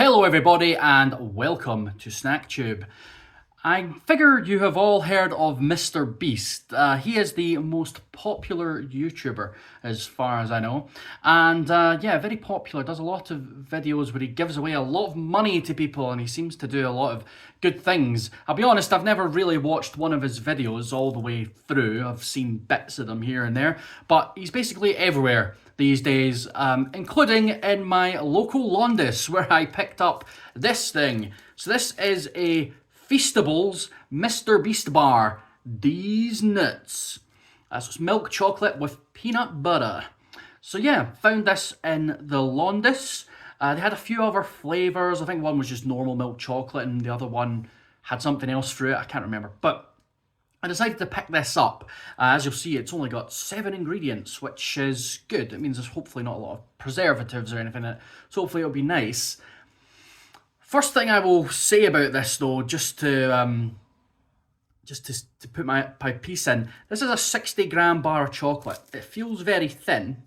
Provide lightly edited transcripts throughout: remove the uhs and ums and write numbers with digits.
Hello everybody and welcome to SnackTube. I figure you have all heard of MrBeast. He is the most popular YouTuber as far as I know. And yeah, very popular, does a lot of videos where he gives away a lot of money to people and he seems to do a lot of good things. I'll be honest, I've never really watched one of his videos all the way through. I've seen bits of them here and there, but he's basically everywhere these days, including in my local Londis where I picked up this thing. So this is a Feastables MrBeast bar, Deez nuts. So it's milk chocolate with peanut butter. So yeah, found this in the Londis. They had a few other flavours. I think one was just normal milk chocolate and the other one had something else through it. I can't remember. But I decided to pick this up. As you'll see, it's only got 7 ingredients, which is good. It means there's hopefully not a lot of preservatives or anything in it. So hopefully it'll be nice. First thing I will say about this though, just to put my piece in, this is a 60 gram bar of chocolate. It feels very thin.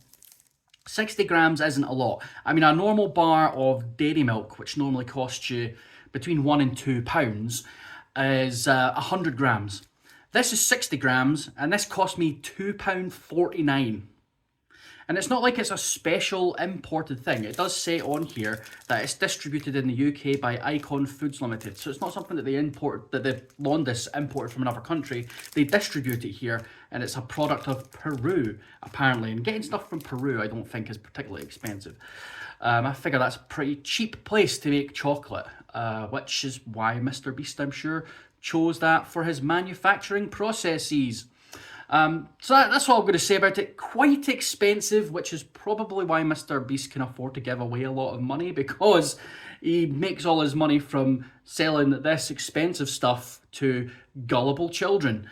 60 grams isn't a lot. I mean, a normal bar of dairy milk, which normally costs you between £1 and £2, is 100 grams. This is 60 grams, and this cost me £2.49. And it's not like it's a special imported thing. It does say on here that it's distributed in the UK by Icon Foods Limited. So it's not something that they import, that the Londis imported from another country. They distribute it here, and it's a product of Peru, apparently. And getting stuff from Peru, I don't think is particularly expensive. I figure that's a pretty cheap place to make chocolate, which is why MrBeast, I'm sure, chose that for his manufacturing processes. So that's all I'm going to say about it. Quite expensive, which is probably why MrBeast can afford to give away a lot of money, because he makes all his money from selling this expensive stuff to gullible children.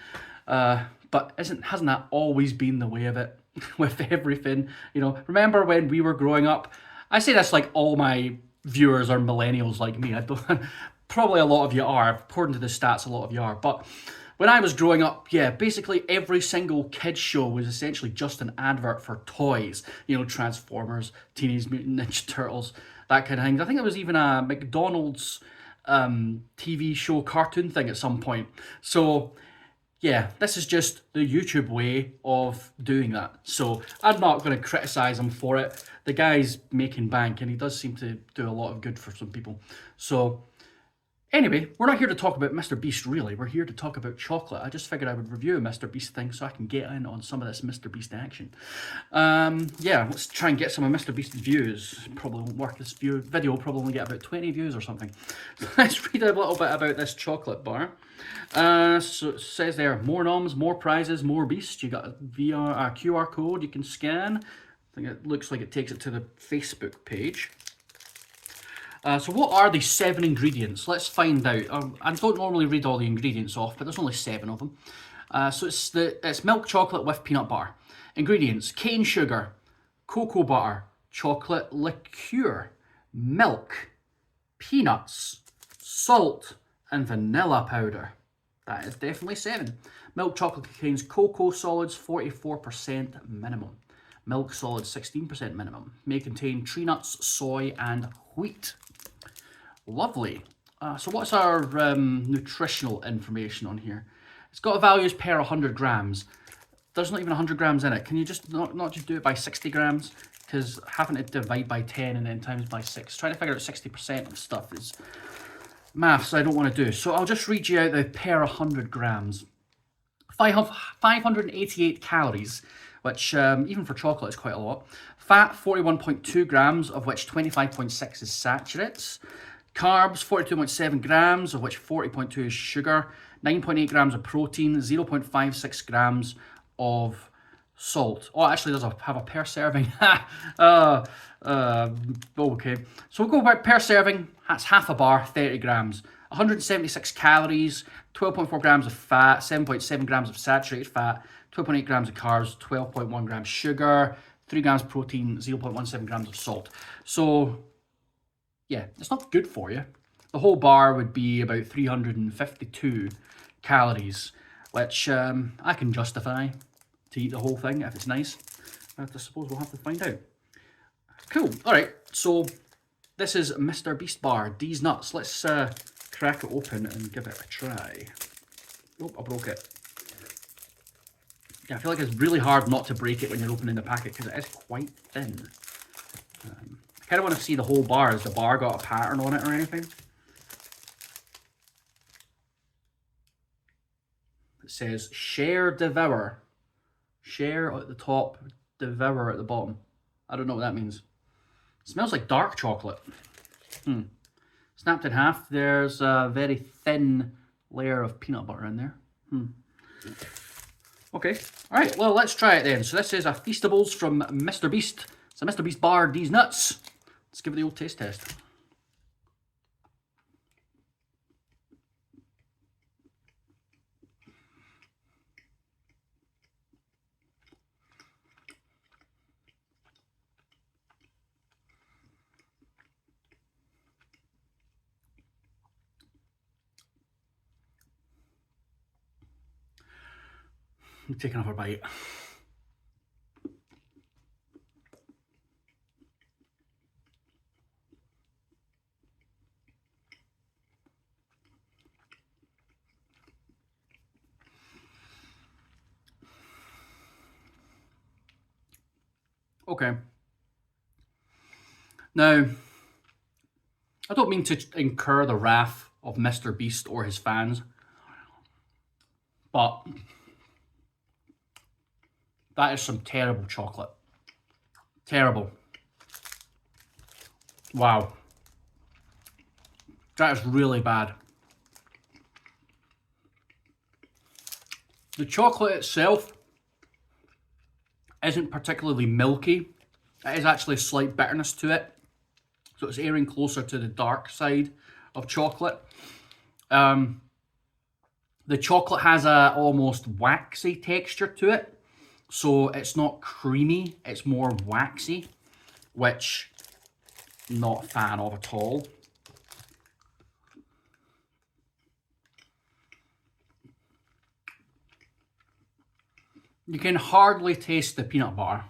But hasn't that always been the way of it with everything? You know, remember when we were growing up? I say this like all my viewers are millennials like me. I don't, probably a lot of you are. According to the stats, a lot of you are. But when I was growing up, yeah, basically every single kids show was essentially just an advert for toys. You know, Transformers, Teenage Mutant Ninja Turtles, that kind of thing. I think there was even a McDonald's TV show cartoon thing at some point. So yeah, this is just the YouTube way of doing that. So I'm not going to criticise him for it. The guy's making bank and he does seem to do a lot of good for some people. So anyway, we're not here to talk about MrBeast really, we're here to talk about chocolate. I just figured I would review a MrBeast thing so I can get in on some of this MrBeast action. Yeah, let's try and get some of MrBeast's views. Probably won't work, this video will probably only get about 20 views or something. Let's read a little bit about this chocolate bar. So it says there, more noms, more prizes, more beast. You got a QR code you can scan. I think it looks like it takes it to the Facebook page. So what are the 7 ingredients? Let's find out. I don't normally read all the ingredients off, but there's only 7 of them. So it's milk chocolate with peanut butter. Ingredients: cane sugar, cocoa butter, chocolate liqueur, milk, peanuts, salt, and vanilla powder. That is definitely 7. Milk chocolate contains cocoa solids 44% minimum. Milk solids 16% minimum. May contain tree nuts, soy, and wheat. Lovely. So what's our nutritional information on here? It's got values per 100 grams. There's not even 100 grams in it. Can you just not just do it by 60 grams? Because having to divide by 10 and then times by 6, trying to figure out 60% of stuff is maths I don't want to do. So I'll just read you out the per 100 grams. 588 calories, which even for chocolate is quite a lot. Fat, 41.2 grams, of which 25.6 is saturates. Carbs, 42.7 grams, of which 40.2 is sugar. 9.8 grams of protein, 0.56 grams of salt. Oh, it actually does have a per serving. Okay. So we'll go about per serving. That's half a bar, 30 grams. 176 calories, 12.4 grams of fat, 7.7 grams of saturated fat, 12.8 grams of carbs, 12.1 grams sugar, 3 grams protein, 0.17 grams of salt. So yeah, it's not good for you. The whole bar would be about 352 calories, which I can justify to eat the whole thing if it's nice. I suppose we'll have to find out. Cool. All right. So This is Mr. Beast bar, Deez nuts. Let's crack it open and give it a try. Oh, I broke it. Yeah, I feel like it's really hard not to break it when you're opening the packet because it is quite thin. I kind of want to see the whole bar. Has the bar got a pattern on it or anything? It says share, devour. Share at the top, devour at the bottom. I don't know what that means. It smells like dark chocolate. Snapped in half. There's a very thin layer of peanut butter in there. Okay, alright, well, let's try it then. So this is a Feastables from MrBeast. It's a MrBeast bar, Deez nuts. Let's give it the old taste test. I'm taking another bite. Okay. Now, I don't mean to incur the wrath of MrBeast or his fans, but that is some terrible chocolate. Terrible. Wow. That is really bad. The chocolate itself isn't particularly milky. It is actually a slight bitterness to it. So it's airing closer to the dark side of chocolate. The chocolate has a almost waxy texture to it. So it's not creamy, it's more waxy, which I'm not a fan of at all. You can hardly taste the peanut butter.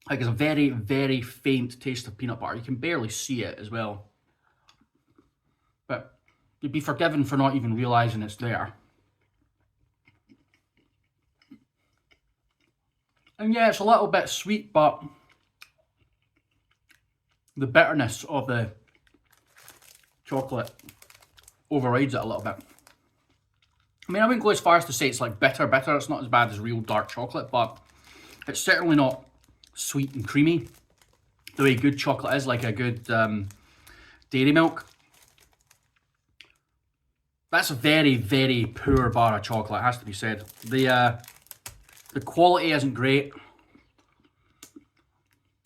Like, it's a very, very faint taste of peanut butter. You can barely see it as well. But you'd be forgiven for not even realising it's there. And yeah, it's a little bit sweet, but the bitterness of the chocolate overrides it a little bit. I mean, I wouldn't go as far as to say it's like bitter. It's not as bad as real dark chocolate, but it's certainly not sweet and creamy the way good chocolate is, like a good dairy milk. That's a very, very poor bar of chocolate, it has to be said. The quality isn't great.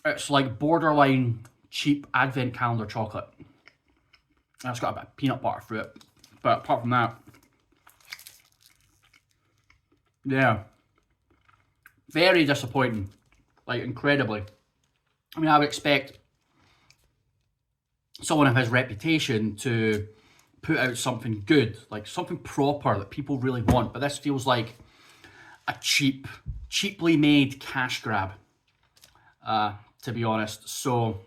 It's like borderline cheap advent calendar chocolate. And it's got a bit of peanut butter through it. But apart from that, yeah, very disappointing. Like, incredibly. I mean, I would expect someone of his reputation to put out something good, like something proper that people really want. But this feels like a cheaply made cash grab, to be honest. So,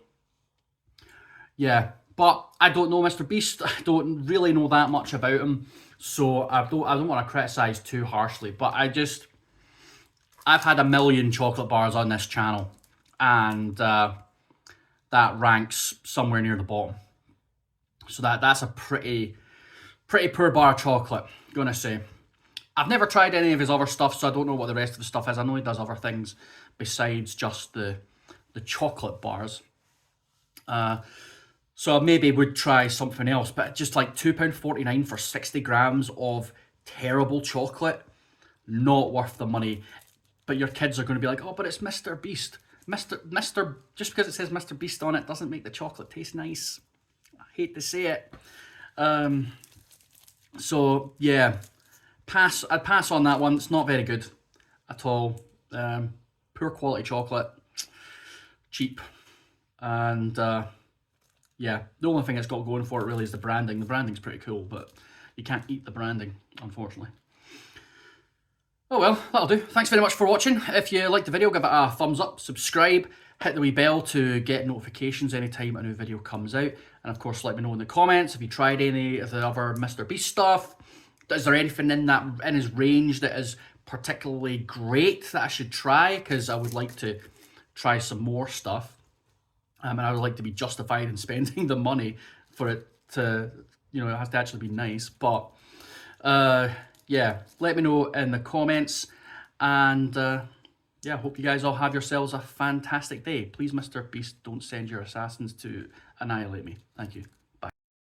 yeah. But I don't know MrBeast. I don't really know that much about him. So I don't want to criticise too harshly. But I've had a million chocolate bars on this channel, and that ranks somewhere near the bottom. So that's a pretty poor bar of chocolate, I'm gonna say. I've never tried any of his other stuff, so I don't know what the rest of the stuff is. I know he does other things besides just the chocolate bars. So I maybe would try something else, but just like £2.49 for 60 grams of terrible chocolate, not worth the money. But your kids are going to be like, oh, but it's MrBeast. Just because it says MrBeast on it doesn't make the chocolate taste nice. I hate to say it. So yeah, I'd pass on that one. It's not very good at all. Poor quality chocolate, cheap, and yeah, the only thing it's got going for it really is the branding. The branding's pretty cool, but you can't eat the branding, unfortunately. Oh well, that'll do. Thanks very much for watching. If you liked the video, give it a thumbs up, subscribe, hit the wee bell to get notifications anytime a new video comes out. And of course, let me know in the comments if you tried any of the other MrBeast stuff. Is there anything in his range that is particularly great that I should try? Because I would like to try some more stuff. And I would like to be justified in spending the money for it to, it has to actually be nice. But yeah, let me know in the comments. And yeah, hope you guys all have yourselves a fantastic day. Please, MrBeast, don't send your assassins to annihilate me. Thank you.